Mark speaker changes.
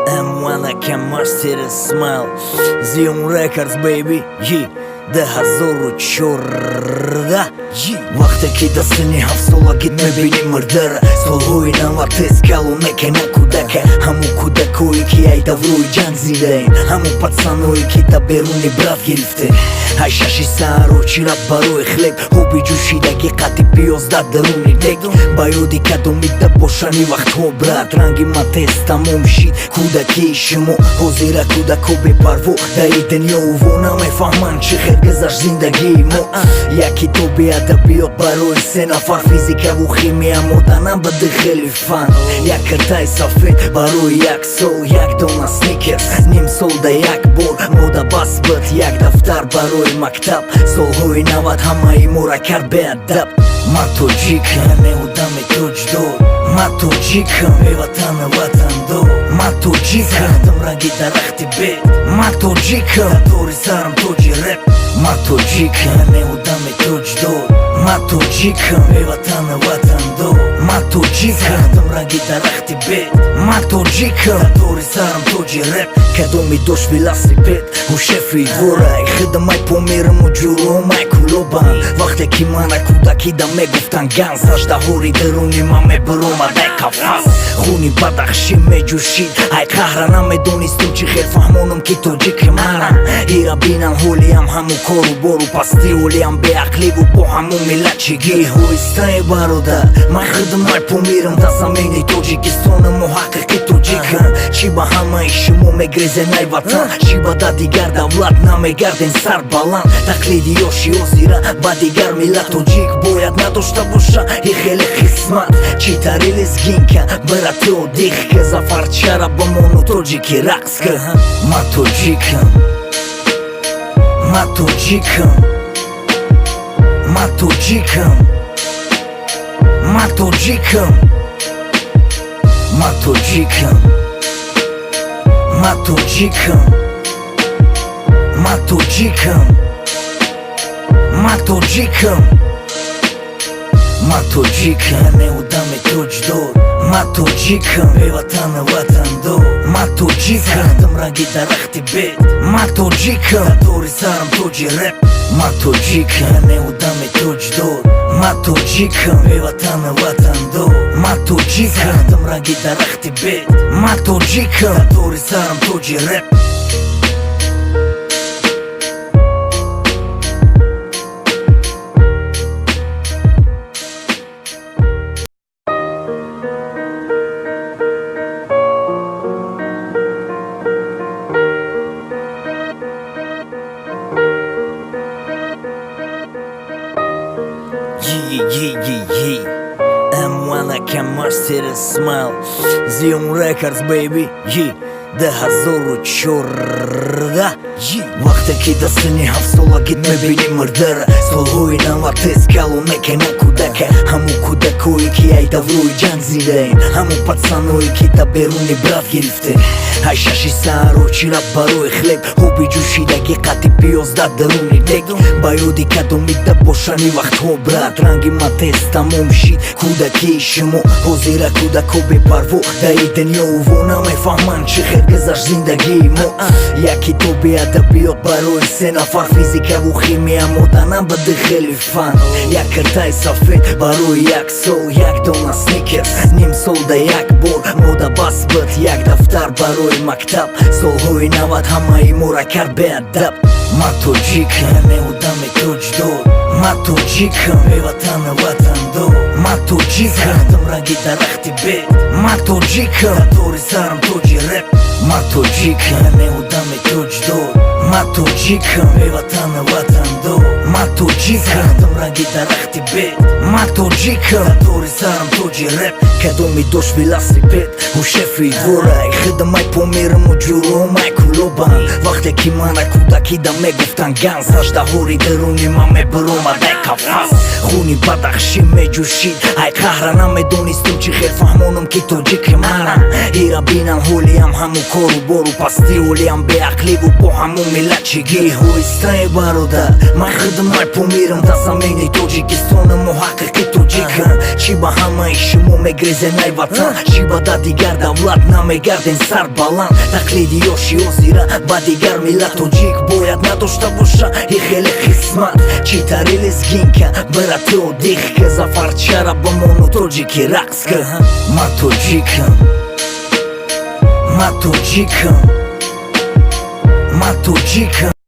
Speaker 1: M1 I can master a smile Zion Records baby ده هزور چورده وقتی که دستنی حفظولا گید میبینی مردره سالهوی نوا تیز کلو نکنه کودکه همون کودکوی که ای دوروی جنگ زیده این همون پتسانوی که تا بیرونی برات گرفته های ششی سارو چی رب باروی خلیب خوبی جوشیدگی قطی پیازده درونی دک بایودی کدو میده باشانی وقت ها برات رنگی ما تیز تموم شید کودکی شما حوزیره کودکو بپرو دایی دنیا و نمیفهمن چی خیر گذشت زندگی ما یکی تو بیادبیات برای سه نفر فیزیکا و خیمیا مدنم بده خیلی فن یک کرتای سفید برای یک سال یک دونه سنیکرز نیم سال ده یک بار موده بس بود یک دفتر برای مکتب سالهای 90 همه ای مورا کرد به ادب ما توجیکم میودم توجدار ما توجیکم ای وطن دار ما توجیکم دم رنگی درختی بید ما توجیکم دوری سرم توجی رپ ما توجیکم میودم توجدار ما توجیکم ای وطن دار ما توجیکم دم رنگی درختی بید ما توجیکم دوری سرم توجی رپ کدومی دوش ویلاسیپد و شفی دورای خدمای پومیرم و جرومای کلوبان وقتی که من کودکی دا میگفتن گنز داشته هوری درونی من میبرومده کفاس خونی بدخشی میجوشید ای قهره نمیدونستم چی خیل فهمونم که توجیک منم ایرا بینن هولیم همون کارو برو پستی هولیم به عقلی و با همون ملت چگی هویستای برادر من خدمای پومیرم دا زمینی توجیکستان محققی توجیکم چی با همه شما میگریزه نای وطن چی با دا دیگر دولت نمیگردین سر بلند تقلیدی یاشی و زیره با دیگر ملت توجیک باید نداشته باشه ای خیلی قسمت چی تاری لزگین که برا تو دیخ که زفر چرا با مونو توجیکی رقص که ما توجیکم ما توجیکم ما توجیکم ما توجیکم ما توجیکم ما توجیکم ما توجیکم ما توجیکم ما توجیکم میودم توجدار ما توجیکم ای وطن دار ما توجیکم دم رنگی درختی بید ما توجیکم دوری سرم توجی رپ ما توجیکم میودم توجدار ما توجیکم ای وطن دار ما توجیکم دم رنگی درختی بید ما توجیکم دوری سرم توجی رپ M1 I can master a smile Zion Records baby ده هزار چورده وقتی که دستنی حفظولا گید میبینی مردره سالهوی نوا تیز کلو نکنه کودکه همون کودکوی که ای دوروی جنگ زیده این همون پتسانوی که تا بیرونی برات گرفته های ششی سارو چی رب باروی خلیب خوبی جوشیدگی قطی پیازده درونی دک بایودی کدو میده باشانی وقت ها برات رنگی ما تیز تموم شید کودکی شما حوزیره کودکو بپرو دایی دنیا و نمیفهمن چی خیر گذشت زندگی ما یکی تو بیادبیات برای سه نفر فیزیکا و خیمیا مدنم بده خیلی فن یک کرتای سفید برای یک سال یک دونه سنیکرز نیم سال ده یک بار موده بس بود یک دفتر برای مکتب سالهای 90 همه ای مورا کرد به ادب ما توجیکم میودم توجدار ما توجیکم ای وطن دار ما توجیکم دم رنگی درختی بید ما توجیکم دوری سرم توجی رپ ما توجیکم میودم توجدار ما توجیکم ای وطن دار Ma тоджикам Сарахтам ранги дарахти бед Ma тоджикам Затвори сарам тоджи реп Къдо ми дошли велосипед У шефи двора Хъда май помирам от джуро май кулобан Вахтеки мана кудаки да ме гуфтанган Сашда хори дъруни маме брома дай кафас Хуни батах ши ме джуши Ай кахрана ме дони стучи хер фахмонам ки тоджик мана И рабинам хулиям хаму кору бору пасти улиям бе акливу по хаму милачи ги Хуй стай барода Май хъда май помирам да замени тоджикистона мохака ки тоджикан Шиба хама и шимо ме гризе най-ватан Шиба дадигар да влад на ме гарден сар балан Таклиди йоши озира бадигар мила тоджик Боят на доща буша и хеле хисмат Читарили сгинка брате одихка За фарчара бамоно тоджики ракска Ма тоджикан Ма тоджикан Ма тоджикан